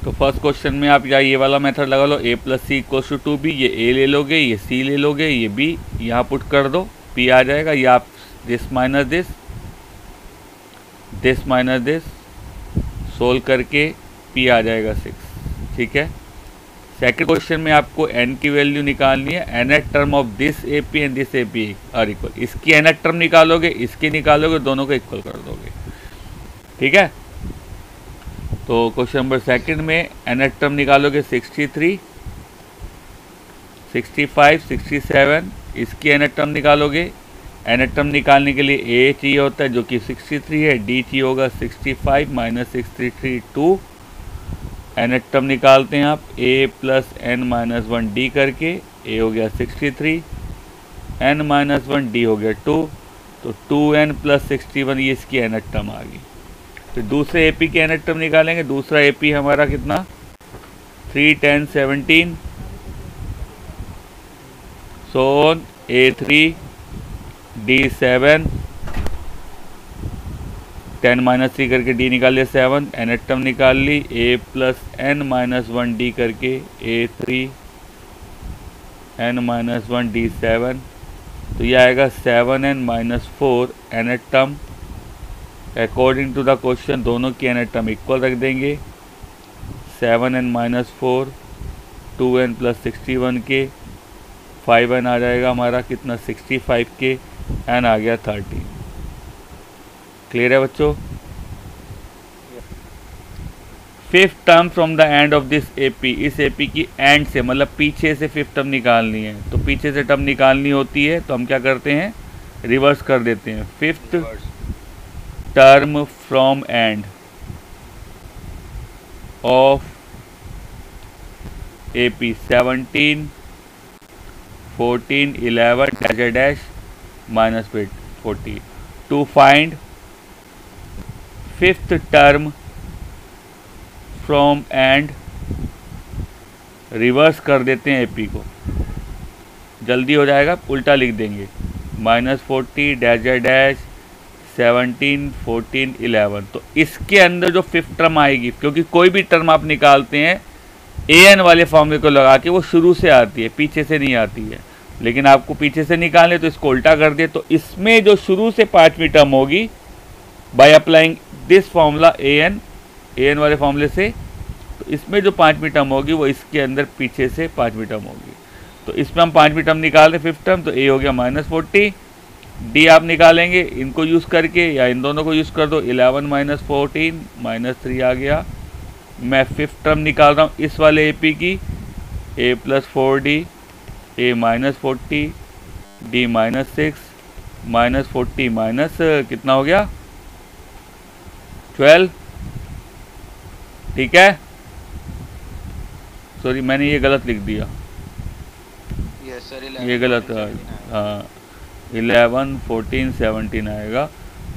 तो first question में आप या ये वाला मेथड लगा लो, A plus C equals to 2b, ये ए ले लोगे, ये सी ले लोगे, ये बी यहाँ पुट कर दो, पी आ जाएगा, या आप दिस माइनस दिस सोल्व करके पी आ जाएगा 6। ठीक है। सेकंड क्वेश्चन में आपको n की वैल्यू निकालनी है, nth term of this A P and this A P R equal, इसकी nth टर्म निकालोगे, इसकी निकालोगे, दोनों को इक्वल कर दोगे। ठीक है। तो क्वेश्चन नंबर सेकंड में nth टर्म निकालोगे 63, 65, 67, इसकी nth टर्म निकालोगे। nth टर्म निकालने के लिए a चाहिए होता है जो कि 63 है, d चाहिए होगा 65 माइनस 633 2। nth टर्म निकालते हैं आप a plus n minus 1 d करके, a हो गया 63, n माइनस 1 d हो गया 2, तो 2n प्लस 61 ये इसकी nth टर्म आ गई। फिर दूसरे AP के nth टर्म निकालेंगे। दूसरा AP हमारा कितना 3, 10, 17, so on, A3, D7, 10 minus 3 करके D निकाल लिया 7, nth टर्म निकाल ली, A plus n minus 1 D करके A3, n माइनस 1 D7, तो ये आएगा 7n minus 4 nth term. According to the question दोनों की nth टर्म इक्वल रख देंगे, 7n माइनस 4, 2n प्लस 61 के, 5n आ जाएगा हमारा कितना 65 के, n आ गया 30। क्लियर है बच्चों। Fifth term from the end of this AP, इस AP की एंड से मतलब पीछे से फिफ्थ टर्म निकालनी है, तो पीछे से टर्म निकालनी होती है तो हम क्या करते हैं, रिवर्स कर देते हैं। Fifth term from end of AP 17, 14, 11 dash dash minus 40 to find fifth term from end, reverse कर देते हैं AP को, जल्दी हो जाएगा, उल्टा लिख देंगे, माइनस 40 डैश डैश 17, 14, 11। तो इसके अंदर जो फिफ्थ टर्म आएगी, क्योंकि कोई भी टर्म आप निकालते हैं an वाले फॉर्मूले को लगा के वो शुरू से आती है, पीछे से नहीं आती है, लेकिन आपको पीछे से निकालने तो इसको उल्टा कर दे, तो इसमें जो शुरू से पांचवी टर्म होगी by applying this formula an वाले फॉर्मूले से, तो इसमें जो पांचवी टर्म होगी वो इसके अंदर पीछे से पांचवी टर्म होगी। तो इसमें हम पांचवी टर्म निकाल रहे फिफ्थ टर्म, तो a हो गया माइनस 40, d आप निकालेंगे इनको यूज़ करके या इन दोनों को यूज़ कर दो, 11 माइनस 14 माइनस 3 आ गया। मैं फिफ्थ टर्म निकाल रहा हूँ इस वाले AP की, a plus 4d, a minus 40, d minus 6, minus 40 minus कितना हो गया 12। ठीक है, सॉरी मैंने ये गलत लिख दिया, ये गलत है, हाँ 11, 14, 17 आएगा,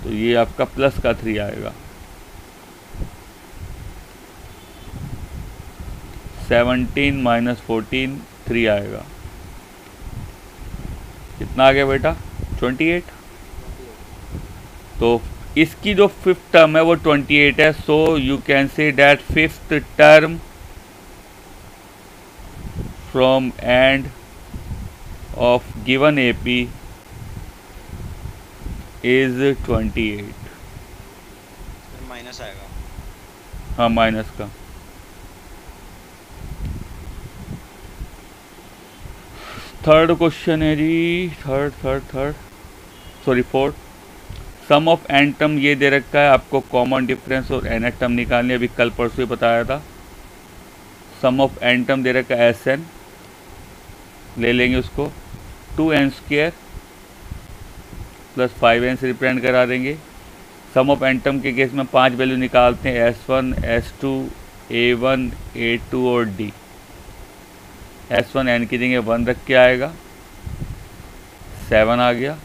तो ये आपका प्लस का 3 आएगा, 17 माइनस 14 3 आएगा, कितना आ गया बेटा 28। तो इसकी जो फिफ्थ टर्म है वो 28 है, so you can say that fifth term from end of given AP is 28। Minus आएगा, हाँ माइनस का। थर्ड क्वेश्चन है जी, fourth. Sum of n term ये दे रखा है आपको, कॉमन डिफरेंस और एन टर्म निकालने, अभी कल परसों ही बताया था। सम ऑफ एन टर्म दे रखा है Sn, ले लेंगे उसको, 2n² प्लस 5n से रिप्रेजेंट करा देंगे। सम ऑफ एन टर्म के केस में 5 वैल्यू निकालते हैं, S1, S2, A1, A2 और D। S1 n की जगह 1 रख के आएगा, 7 आ गया।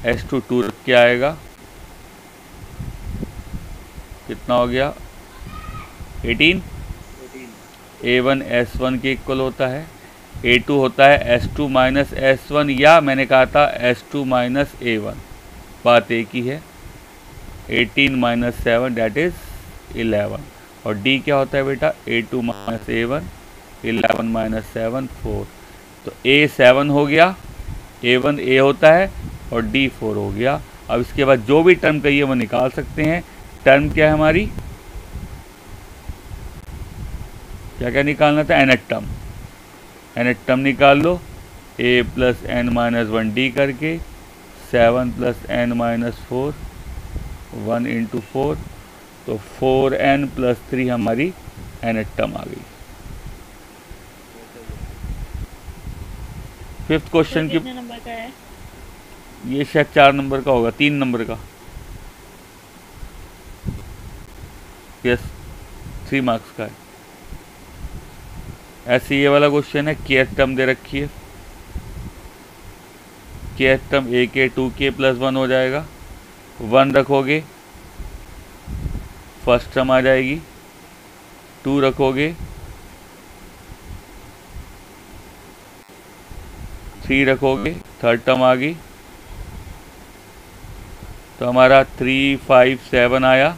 S2 2 रख के आएगा, कितना हो गया 18। A1 S1 के इक्वल होता है, A2 होता है S2 माइनस S1, या मैंने कहा था S2 माइनस A1, बात एक ही है। 18 माइनस 7 डैट इज़ 11, और डी क्या होता है बेटा, A2 माइनस A1, 11 माइनस 7 4। तो A 7 हो गया, A1 A होता है और D 4 हो गया। अब इसके बाद जो भी टर्म कहिए वो निकाल सकते हैं। टर्म क्या है हमारी, क्या क्या निकालना था, nth टर्म। nth टर्म निकाल लो, A plus n minus 1 D करके 7 प्लस n माइनस 4 1 इंटू 4, तो 4n प्लस 3 हमारी nth टर्म आ गई। फिफ्थ क्वेश्चन की, नंबर का है? ये शायद 4 नंबर का होगा, 3 नंबर का, यस 3 मार्क्स का है। ऐसे ये वाला क्वेश्चन है, kth टर्म दे रखी है, kth term AK 2k plus 1 हो जाएगा, 1 रखोगे फर्स्ट टर्म आ जाएगी, 2 रखोगे 3 रखोगे थर्ड टर्म आ गई। तो हमारा 3 5 7 आया,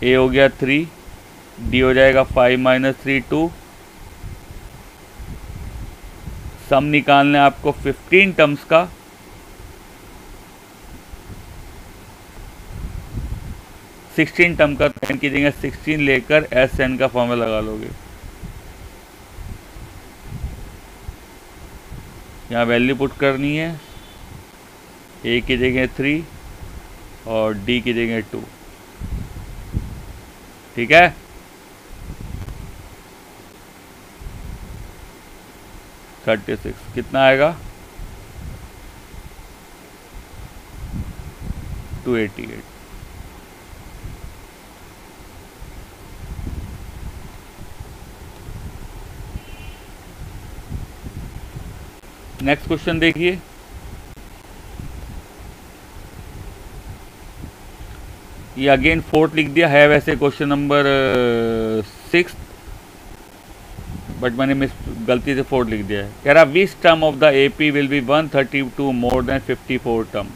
A हो गया 3, D हो जाएगा 5 माइनस 3 2। सम निकालना है आपको 15 टर्म्स का, सिक्सटीन टर्म का, तो n की जगह 16 लेकर SN का फॉर्मूला लगा लोगे। यहाँ वैल्यू पुट करनी है, A की जगह 3 और D की जगह 2, ठीक है। थर्टी सिक्स कितना आएगा, 288। नेक्स्ट क्वेश्चन देखिए, ये अगेन फोर्थ लिख दिया है, वैसे क्वेश्चन नंबर 6, बट मैंने मिस गलती से 4 लिख दिया है। कह रहा विच term of the AP will be 132 more then 54 term.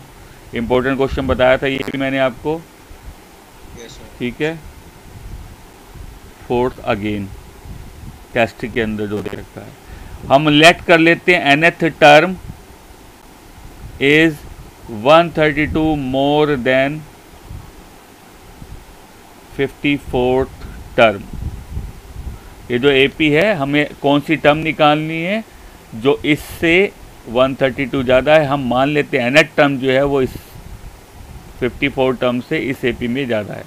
Important question बताया था ये भी मैंने आपको, ठीक है। फोर्थ अगेन टेस्ट के अंदर जो दे रखा है, हम लेट कर लेते हैं nth term is 132 more than 54th term. ये जो AP है, हमें कौन सी टर्म निकालनी है जो इससे 132 ज़्यादा है। हम मान लेते हैं nth टर्म जो है वो इस 54 टर्म से इस AP में ज़्यादा है।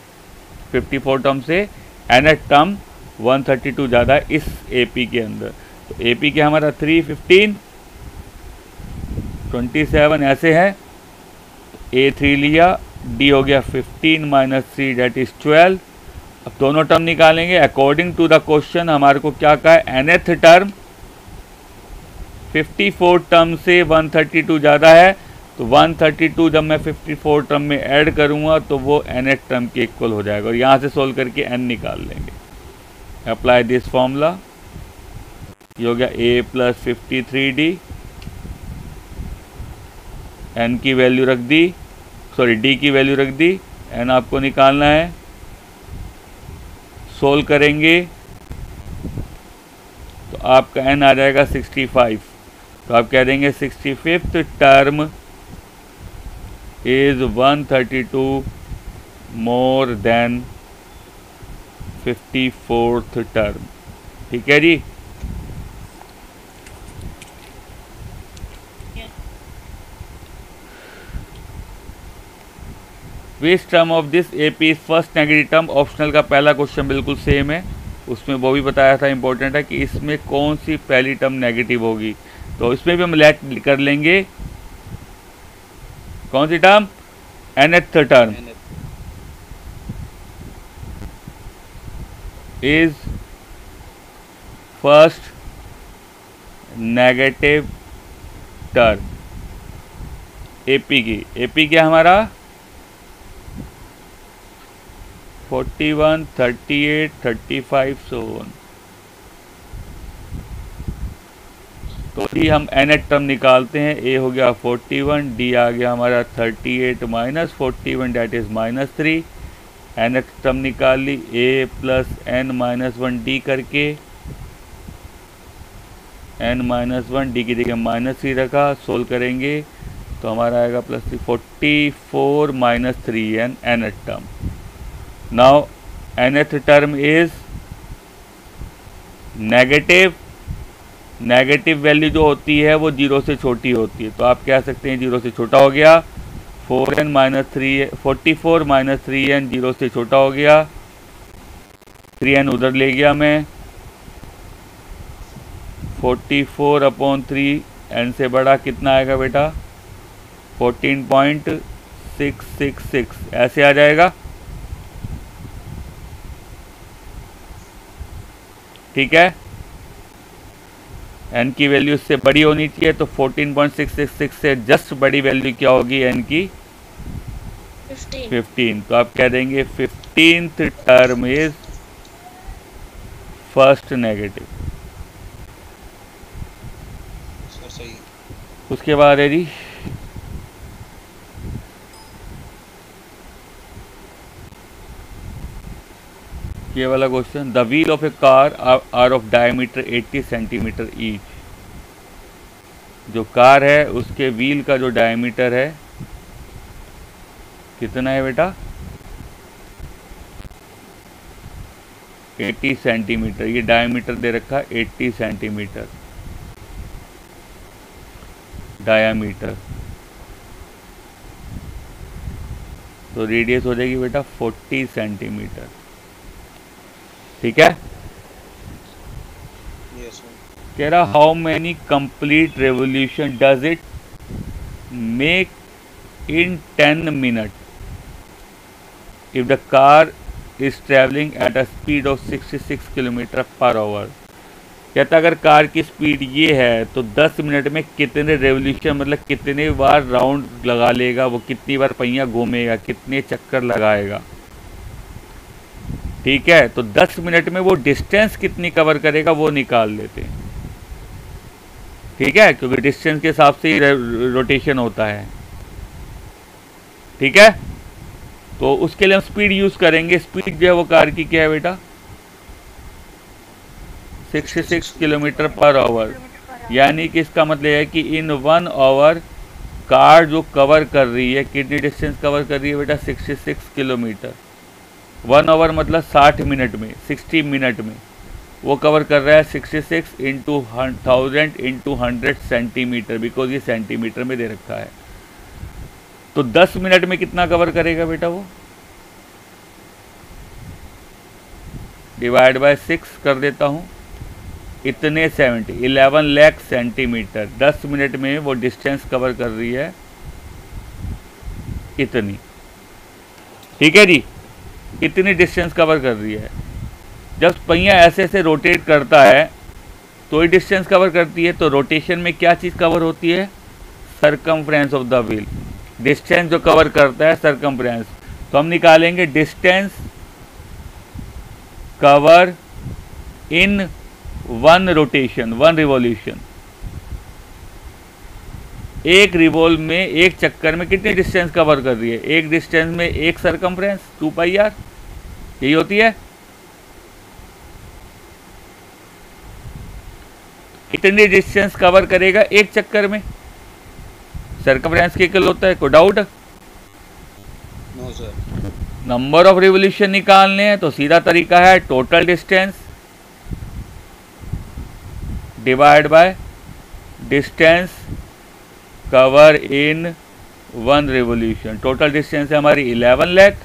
54 टर्म से nth टर्म 132 ज़्यादा है इस AP के अंदर। तो AP के हमारा 3 15 27 ऐसे है, A3 लिया, D हो गया 15 माइनस 3 डेट इज 12। अब दोनों टर्म निकालेंगे अकॉर्डिंग टू द क्वेश्चन। हमारे को क्या कहा है, nth टर्म 54 टर्म से 132 ज़्यादा है, तो 132 जब मैं 54 टर्म में ऐड करूँगा तो वो nth टर्म के इक्वल हो जाएगा, और यहाँ से सोल्व करके n निकाल लेंगे। अप्लाई दिस फॉर्मूला, ये हो गया A प्लस 53D, n की वैल्यू रख दी, सॉरी D की वैल्यू रख दी, n आपको निकालना है। सोल्व करेंगे तो आपका n आ जाएगा 65। तो आप कह देंगे 65th term is 132 more than 54th term, ठीक है जी। Which term of this AP is first negative term. Optional का पहला क्वेश्चन बिल्कुल सेम है, उसमें वो भी बताया था, इंपॉर्टेंट है कि इसमें कौन सी पहली टर्म नेगेटिव होगी। तो इसमें भी हम लेट कर लेंगे, कौन सी term, nth term is first negative term AP की। AP क्या हमारा 41 38 35 so on। तो जी हम nth टर्म निकालते हैं, A हो गया 41, D आ गया हमारा 38 minus 41 that is -3, nth term निकाल ली, a plus n minus 1d करके, n माइनस 1d की जगह -3 रखा, सोल्व करेंगे तो हमारा आएगा plus 44 minus 3n nth term. Now nth term is negative, negative value जो होती है वो 0 से छोटी होती है, तो आप कह सकते हैं 0 से छोटा हो गया, 4n माइनस 3, 44 माइनस 3n 0 से छोटा हो गया, 3n उधर ले गया मैं, 44/3 n से बड़ा कितना आएगा बेटा, 14.666 ऐसे आ जाएगा। ठीक है, n की वैल्यू इससे बड़ी होनी चाहिए, तो 14.666 से जस्ट बड़ी वैल्यू क्या होगी n की, 15। तो आप कह देंगे 15th term is first negative. सही। उसके बाद है जी ये वाला question, the wheel of a car are of diameter 80 centimeter each. जो कार है उसके व्हील का जो डायमीटर है कितना है बेटा, 80 सेंटीमीटर। ये डायमीटर दे रखा है 80 सेंटीमीटर डायामीटर, तो रेडियस हो जाएगी बेटा 40 सेंटीमीटर। ठीक है, कह रहा how many complete revolution does it make in 10 minute if the car is travelling at a speed of 66 kilometre per hour. कहता अगर कार की स्पीड ये है तो 10 मिनट में कितने रेवोल्यूशन, मतलब कितने बार राउंड लगा लेगा वो, कितनी बार पहिया घूमेगा, कितने चक्कर लगाएगा। ठीक है, तो 10 मिनट में वो डिस्टेंस कितनी कवर करेगा वो निकाल लेते हैं। ठीक है, क्योंकि डिस्टेंस के हिसाब से ही रोटेशन होता है। ठीक है, तो उसके लिए हम स्पीड यूज करेंगे। स्पीड जो है वो कार की क्या है बेटा, 66 किलोमीटर पर आवर, यानी कि इसका मतलब है कि इन 1 आवर कार जो कवर कर रही है, कितनी डिस्टेंस कवर कर रही है बेटा, 66 किलोमीटर। 1 आवर मतलब 60 मिनट में, 60 मिनट में वो कवर कर रहा है 66 इंटू 1000 इंटू 100 सेंटीमीटर, बिकॉज ये सेंटीमीटर में दे रखा है। तो 10 मिनट में कितना कवर करेगा बेटा वो, डिवाइड बाय 6 कर देता हूँ, इतने 11 लाख सेंटीमीटर 10 मिनट में वो डिस्टेंस कवर कर रही है इतनी। ठीक है जी, इतनी डिस्टेंस कवर कर रही है। जब पहिया ऐसे ऐसे रोटेट करता है तो ही डिस्टेंस कवर करती है। तो रोटेशन में क्या चीज़ कवर होती है, circumference of the wheel. Distance जो कवर करता है सरकमफ्रेंस, तो हम निकालेंगे distance cover in 1 rotation, 1 revolution. एक रिवॉल्व में, एक चक्कर में कितनी डिस्टेंस कवर कर रही है, एक डिस्टेंस में एक सरकमफ्रेंस 2πr, यही होती है। इतनी डिस्टेंस कवर करेगा एक चक्कर में। सरकमफ्रेंस के किल होता है, कोई doubt? No sir. Number of revolution निकालने हैं तो सीधा तरीका है total distance divide by distance cover in 1 revolution. Total distance है हमारी 11 लाख,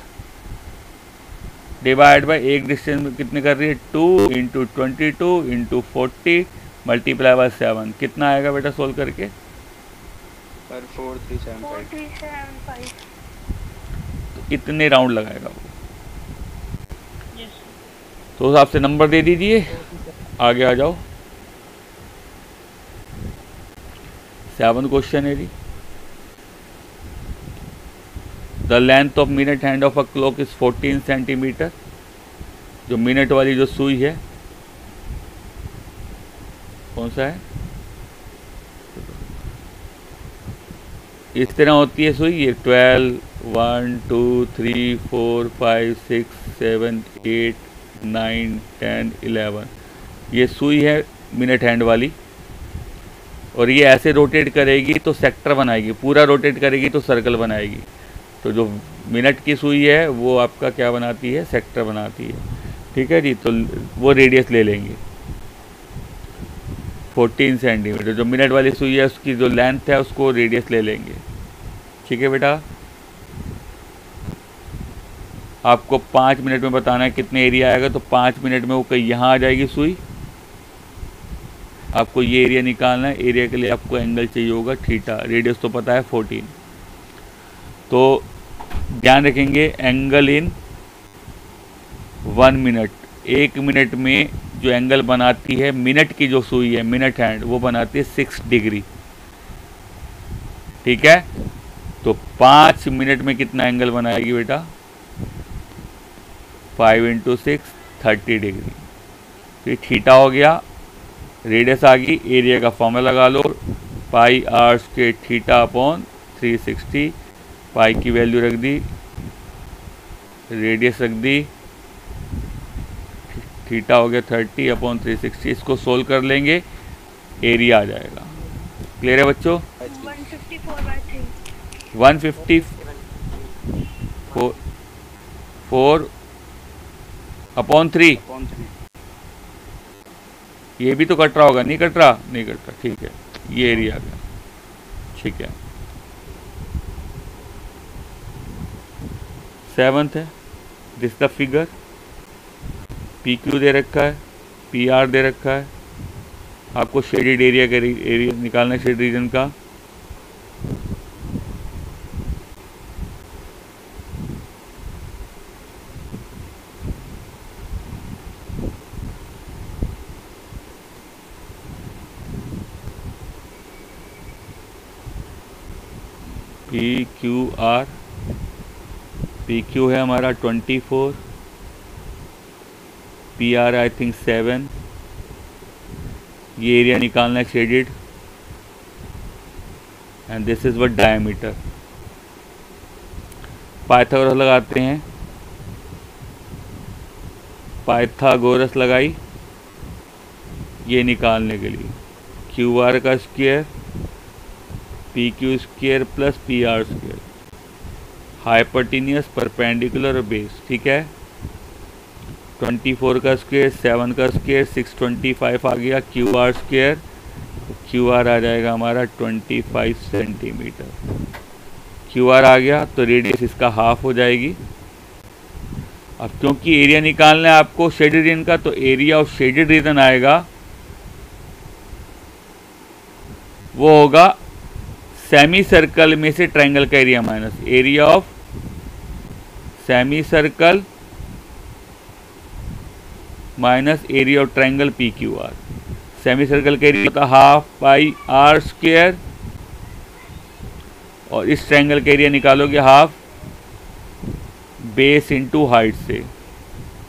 डिवाइड बाय एक डिस्टेंस में कितने कर रही है, 2 इंटू 22 इंटू 40 मल्टीप्लाई बाय 7। कितना आएगा बेटा सोल्व करके, 4375। तो इतने राउंड लगाएगा वो। तो उस हिसाब से नंबर दे दीजिए, आगे आ जाओ। 7 क्वेश्चन है जी, the length of minute hand of a clock is 14 centimetre. जो मिनट वाली जो सुई है कौन सा है, इस तरह होती है सुई, ये 12, 1 2 3 4 5 6 7 8 9 10 11, ये सुई है मिनट हैंड वाली। और ये ऐसे रोटेट करेगी तो सेक्टर बनाएगी, पूरा रोटेट करेगी तो सर्कल बनाएगी। तो जो मिनट की सुई है वो आपका क्या बनाती है, सेक्टर बनाती है। ठीक है जी, तो वो रेडियस ले लेंगे 14 सेंटीमीटर। जो मिनट वाली सुई है उसकी जो लेंथ है उसको रेडियस ले लेंगे। ठीक है बेटा, आपको 5 मिनट में बताना है कितने एरिया आएगा, तो 5 मिनट में वो कहीं यहाँ आ जाएगी सुई। आपको ये एरिया निकालना है, एरिया के लिए आपको एंगल चाहिए होगा थीटा, रेडियस तो पता है 14। तो ध्यान रखेंगे एंगल इन 1 मिनट, 1 मिनट में जो एंगल बनाती है मिनट की जो सुई है मिनट हैंड, वो बनाती है 6 डिग्री। ठीक है, तो 5 मिनट में कितना एंगल बनाएगी बेटा, 5 × 6 30 डिग्री। तो ये थीटा हो गया, रेडियस आ गई, एरिया का फॉर्मूला लगा लो, पाई आर स्क्वायर थीटा अपॉन 360। पाई की वैल्यू रख दी, रेडियस रख दी, थीटा हो गया 30 अपॉन 360। इसको सोल्व कर लेंगे, एरिया आ जाएगा। क्लियर है बच्चों? 154 अपॉन 3। ये भी तो कट रहा होगा, नहीं कट रहा? नहीं कट रहा, ठीक है, ये एरिया आ गया। ठीक है, 7th है, this the figure. P Q दे रखा है, पी आर दे रखा है, आपको शेडेड एरिया का एरिया निकालना है, शेड रीजन का। P Q R, P Q है हमारा 24, पी आर आई थिंक 7। ये एरिया निकालना है shaded, and this is what diameter. Pythagoras लगाते हैं, पाइथागोरस लगाई ये निकालने के लिए, क्यू आर का square P Q square plus P R square, hypotenuse, perpendicular और बेस। ठीक है, 24 का स्क्वायर, 7 का स्क्वायर, 625 आ गया, Q R square, Q R आ जाएगा हमारा 25 सेंटीमीटर। क्यू आर आ गया तो रेडियस इसका हाफ हो जाएगी। अब क्योंकि एरिया निकालना है आपको शेडेड रीजन का, तो एरिया ऑफ शेडेड रीजन आएगा वो होगा सेमी सर्कल में से ट्रायंगल का area minus area of semi circle minus area of triangle P Q R. Semi circle का एरिया होता है हाफ पाई आर स्क्वायर, और इस ट्रायंगल का एरिया निकालोगे हाफ बेस इंटू हाइट से।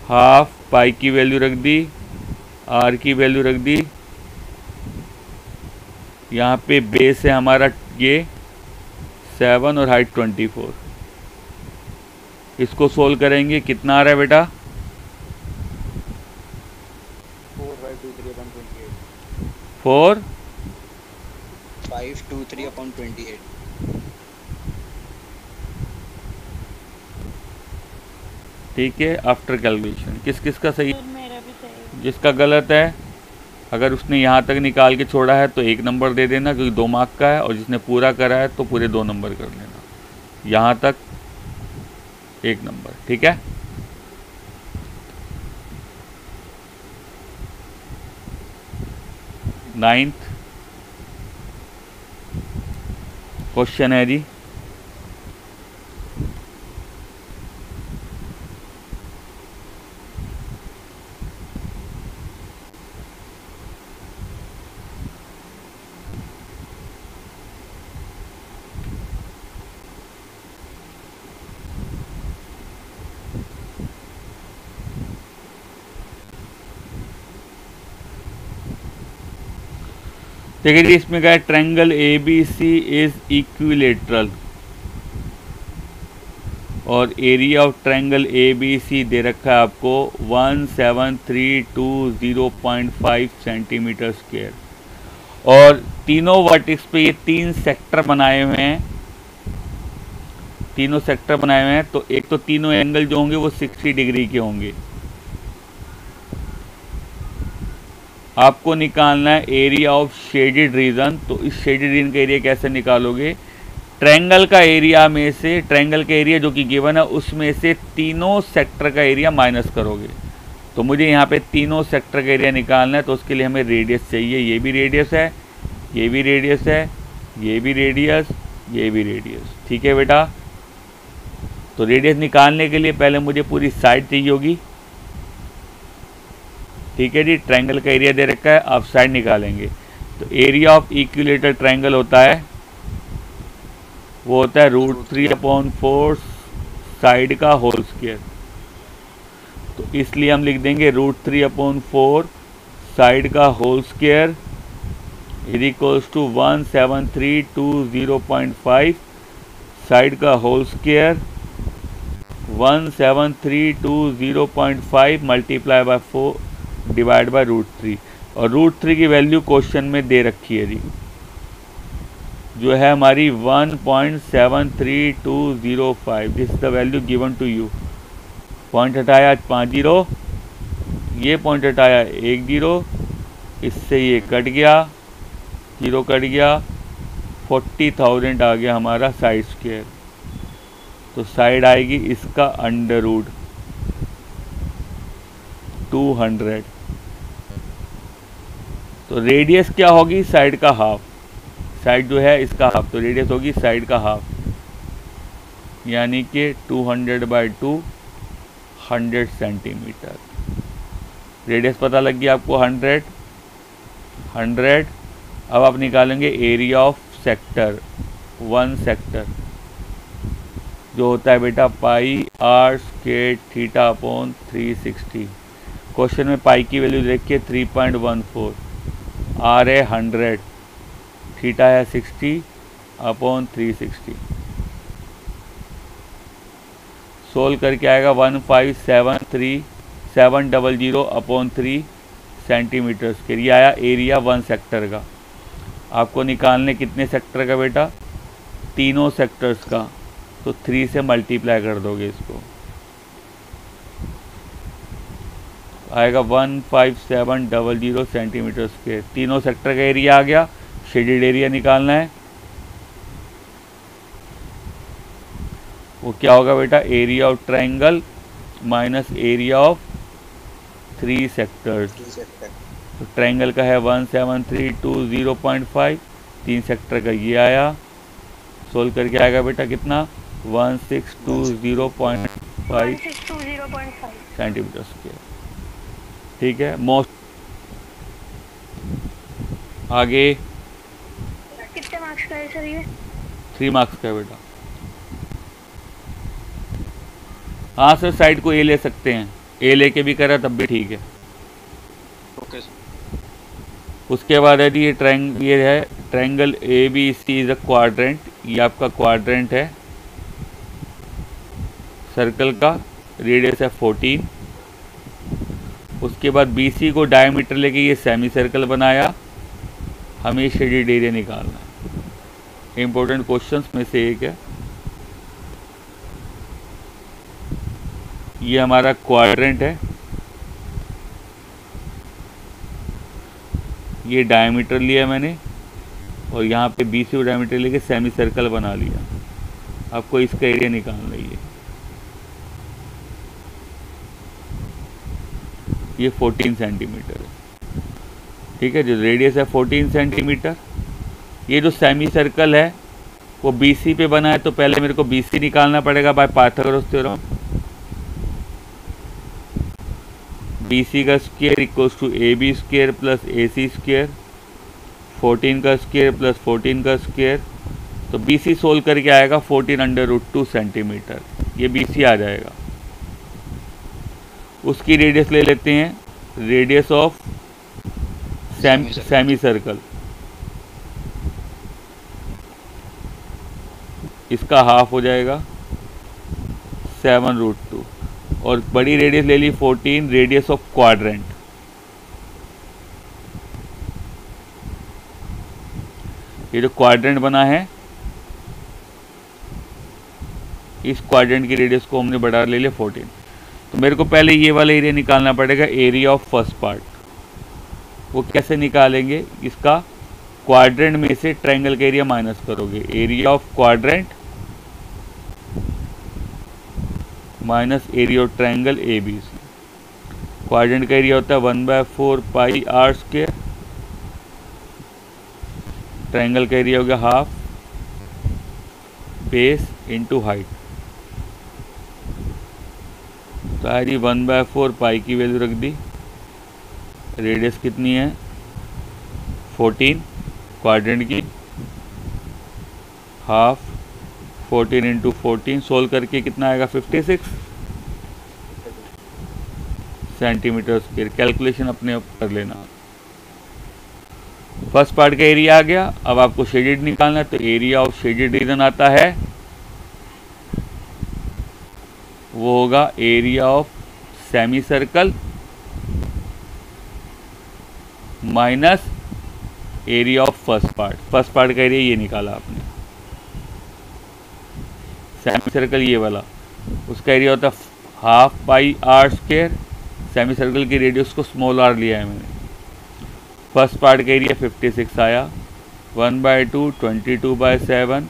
हाफ पाई की वैल्यू रख दी, आर की वैल्यू रख दी, यहाँ पे बेस है हमारा ये 7 और हाइट 24। इसको सोल्व करेंगे, कितना आ रहा है बेटा, 4 523/28। ठीक है, आफ्टर कैलकुलेशन किस किस का सही, मेरा भी सही। जिसका गलत है अगर उसने यहाँ तक निकाल के छोड़ा है तो 1 नंबर दे देना क्योंकि 2 मार्क का है, और जिसने पूरा करा है तो पूरे 2 नंबर कर लेना, यहाँ तक 1 नंबर। ठीक है, नाइन्थ क्वेश्चन है जी, देखिए जी, इसमें क्या है, ट्रायंगल ABC इज इक्विलेटरल और एरिया ऑफ ट्रायंगल ABC दे रखा है आपको 17320.5 सेंटीमीटर स्क्वायर और तीनों वर्टेक्स पे ये 3 सेक्टर बनाए हुए हैं, तीनों सेक्टर बनाए हुए हैं। तो एक तो तीनों एंगल जो होंगे वो 60 डिग्री के होंगे। आपको निकालना है एरिया ऑफ शेडेड रीजन। तो इस शेडेड रीजन का एरिया कैसे निकालोगे, ट्रायंगल का एरिया में से, ट्रायंगल का एरिया जो कि गिवन है उसमें से तीनों सेक्टर का एरिया माइनस करोगे। तो मुझे यहाँ पे तीनों सेक्टर का एरिया निकालना है, तो उसके लिए हमें रेडियस चाहिए। ये भी रेडियस है, ये भी रेडियस है, ये भी रेडियस, ये भी रेडियस। ठीक है बेटा, तो रेडियस निकालने के लिए पहले मुझे पूरी साइड चाहिए होगी। ठीक है जी, ट्रायंगल का एरिया दे रखा है, आप साइड निकालेंगे। तो एरिया ऑफ इक्विलेटरल ट्रायंगल होता है, वो होता है √3/4 साइड का होल स्क्वायर। तो इसलिए हम लिख देंगे √3/4 साइड का whole square is equals to 17320.5 side का whole square 17320.5 multiply by 4 divide by √3। और √3 की वैल्यू क्वेश्चन में दे रखी है जी, जो है हमारी 1.73205। This is the value given to you. Point हटाया 5 0, ये पॉइंट हटाया 1 0, इससे ये कट गया, 0 कट गया, 40,000 आ गया हमारा साइड स्क्वायर। तो साइड आएगी इसका अंडर रूट 200। तो रेडियस क्या होगी, साइड का हाफ, साइड जो है इसका हाफ, तो रेडियस होगी साइड का हाफ, यानी कि 200/2 100 सेंटीमीटर। रेडियस पता लग गया आपको 100। अब आप निकालेंगे एरिया ऑफ सेक्टर, 1 सेक्टर जो होता है बेटा πr²θ/360। क्वेश्चन में पाई की वैल्यू देखिए 3.14, आर है 100, थीटा है 60/360। सोल्व करके आएगा 15700/3 सेंटीमीटर स्क्वायर। ये आया एरिया 1 सेक्टर का। आपको निकालने कितने सेक्टर का बेटा, तीनों सेक्टर्स का। तो 3 से मल्टीप्लाई कर दोगे इसको, आएगा 15700 सेंटीमीटर स्क्वायर। तीनों सेक्टर का एरिया आ गया। शेडेड एरिया निकालना है, वो क्या होगा बेटा, area of triangle minus area of 3 sectors. तो ट्रायंगल का है 17320.5, 3 सेक्टर का ये आया। सोल्व करके आएगा बेटा कितना, 1620.5 सेंटीमीटर स्क्वायर। ठीक है, मोस्ट आगे कितने मार्क्स का है सर ये? 3 मार्क्स का है बेटा। हाँ सर, साइड को ए ले सकते हैं, ए लेके भी करा तब भी ठीक है। Okay sir. उसके बाद है जी ये है triangle ABC is a quadrant. ये आपका क्वाड्रेंट है सर्कल का, रेडियस है 14। उसके बाद BC को डायमीटर लेके ये सेमी सर्कल बनाया। हमें शेडेड एरिया निकालना है, इंपॉर्टेंट क्वेश्चंस में से एक है। ये हमारा क्वाड्रेंट है, ये डायमीटर लिया मैंने और यहाँ पे BC को डायमीटर लेके सेमी सर्कल बना लिया। आपको इसका एरिया निकालना है। ये 14 सेंटीमीटर है। ठीक है, जो रेडियस है 14 सेंटीमीटर। ये जो सेमी सर्कल है वो BC पे बना है, तो पहले मेरे को BC निकालना पड़ेगा बाय पाइथागोरस थ्योरम। BC का square equals to AB square plus AC square, 14 का स्क्वायर प्लस 14 का स्क्वायर। तो BC सोल्व करके आएगा 14√2 सेंटीमीटर। ये BC आ जाएगा। उसकी रेडियस ले लेते हैं, रेडियस ऑफ सेमी सर्कल। इसका हाफ हो जाएगा 7√2 और बड़ी रेडियस ले ली 14, रेडियस ऑफ क्वाड्रेंट। ये जो क्वाड्रेंट बना है इस क्वाड्रेंट की रेडियस को हमने बढ़ा ले लिया 14। तो मेरे को पहले ये वाला एरिया निकालना पड़ेगा, एरिया ऑफ फर्स्ट पार्ट। वो कैसे निकालेंगे? इसका क्वाड्रेंट में से ट्रायंगल का एरिया माइनस करोगे, area of quadrant minus area of triangle A B C. Quadrant का एरिया होता है 1/4 पाई आर स्क्वायर, ट्रायंगल का एरिया हो गया हाफ बेस इंटू हाइट। तो आज 1/4 पाई की वैल्यू रख दी, रेडियस कितनी है 14 क्वाड्रेंट की, हाफ 14 इंटू 14, सोल्व करके कितना आएगा 56 सेंटीमीटर स्क्वायर। कैलकुलेशन अपने आप कर लेना। फर्स्ट पार्ट का एरिया आ गया। अब आपको शेडेड निकालना है, तो एरिया ऑफ शेडेड रीजन आता है, वो होगा area of semi circle minus area of first part. First part का एरिया ये निकाला आपने, सेमी सर्कल ये वाला, उसका एरिया होता है half pi r square. Semi circle की रेडियस को स्मॉल आर लिया है मैंने। फर्स्ट पार्ट का एरिया 56 आया, 1/2 22/7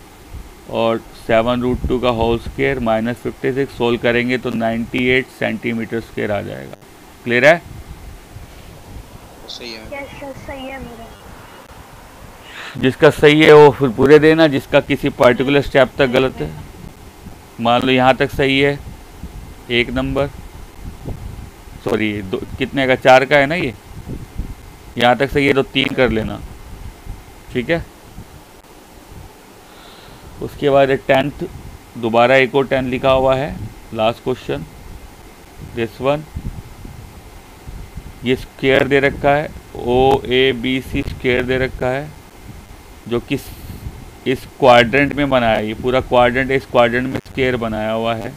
और 7√2 का होल स्क्वायर माइनस 56। सोल्व करेंगे तो 98 सेंटीमीटर स्क्वायर आ जाएगा। क्लियर है? सही है। यस सर सही है मेरा। जिसका सही है वो फिर पूरे देना, जिसका किसी पर्टिकुलर स्टेप तक गलत है, मान लो यहाँ तक सही है 1 नंबर, सॉरी कितने का 4 का है ना, ये यहाँ तक सही है तो 3 कर लेना, ठीक है। उसके बाद 10th दोबारा एक और 10 लिखा हुआ है, लास्ट क्वेश्चन दिस वन। ये स्क्वायर दे रखा है, OABC स्क्वायर दे रखा है, जो कि इस क्वाड्रेंट में बनाया है। ये पूरा क्वाड्रेंट इस क्वाड्रेंट में स्क्वायर बनाया हुआ है।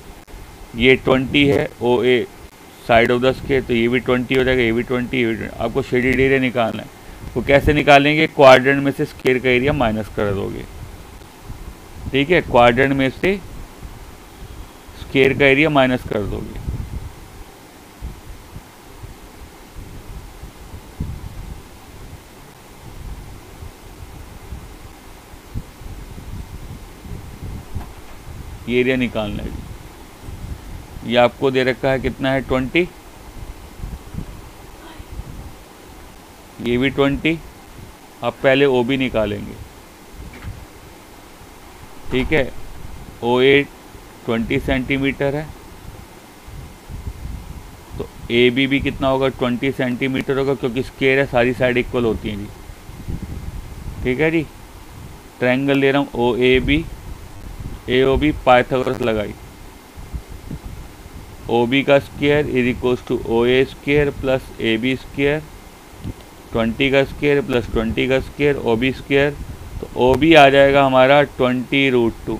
ये 20 है OA side of the square, तो ये भी 20 हो जाएगा, ये भी 20, ये भी 20। आपको शेडेड एरिया निकालना है। वो कैसे निकालेंगे? क्वाड्रेंट में से स्क्वायर का एरिया माइनस कर दोगे, ठीक है। क्वाड्रेंट में से स्क्वायर का एरिया माइनस कर दोगे। ये एरिया निकालना है। ये आपको दे रखा है कितना है 20, ये भी 20। आप पहले OB निकालेंगे, ठीक है। OA 20 सेंटीमीटर है, तो AB भी कितना होगा 20 सेंटीमीटर होगा, क्योंकि स्क्वायर है, सारी साइड इक्वल होती हैं जी, ठीक है जी। ट्रायंगल ले रहा हूँ OAB, AOB पाइथागोरस लगाई, OB का square is equals to OA square plus AB square, 20 का स्क्वायर प्लस 20 का स्क्वायर, OB स्क्वायर। तो OB आ जाएगा हमारा 20√2।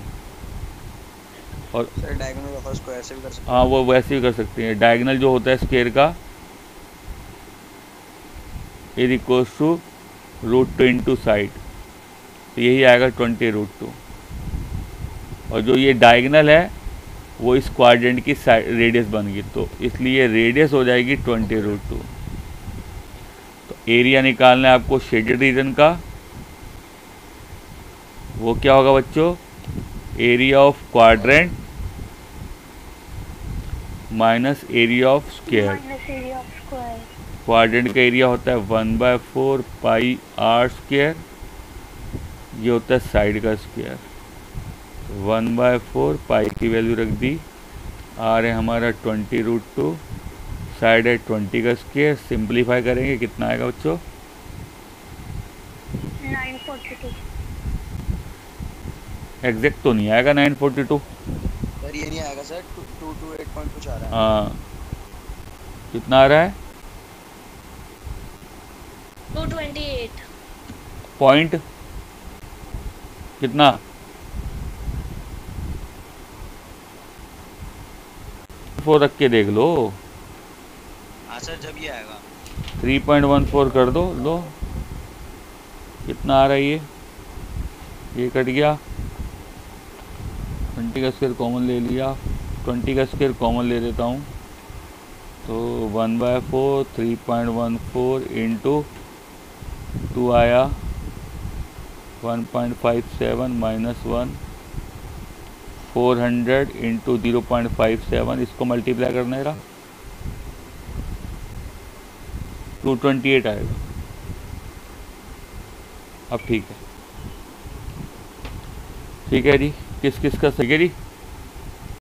और सर डायगोनल का स्क्वायर से भी कर सकते हैं। हाँ, वो वैसे भी कर सकते हैं। डायगोनल जो होता है स्क्वायर का is equals to √2 into side, तो यही आएगा 20√2। और जो ये डायगोनल है वो इस क्वाड्रेंट की रेडियस बन गई, तो इसलिए रेडियस हो जाएगी 20√2। तो एरिया निकालना है आपको शेडेड रीजन का। वो क्या होगा बच्चों? Area of quadrant minus area of square. Minus area of square. Quadrant का एरिया होता है 1/4 पाई आर स्क्वायर, ये होता है साइड का स्क्वायर। 1/4 पाई की वैल्यू रख दी, आर है हमारा 20√2, साइड है 20 का स्क्वायर। सिंप्लीफाई करेंगे कितना आएगा बच्चों? 942। एग्जैक्ट तो नहीं आएगा 942, सर ये नहीं आएगा सर, 228.2 आ रहा है। हाँ कितना आ रहा है? 228। पॉइंट कितना? 4 रख के देख लो। हाँ सर, जब ये आएगा 3.14 कर दो, लो कितना आ रहा है ये कट गया। 20 का स्क्वायर कॉमन ले लिया, 20 का स्क्वायर कॉमन ले लेता हूँ, तो 1/4 3.14 इंटू 2 आया 1.57 माइनस 1 400 इंटू 0.57, इसको मल्टीप्लाई करना है 228 आएगा। अब ठीक है जी, किस किस का सही है जी।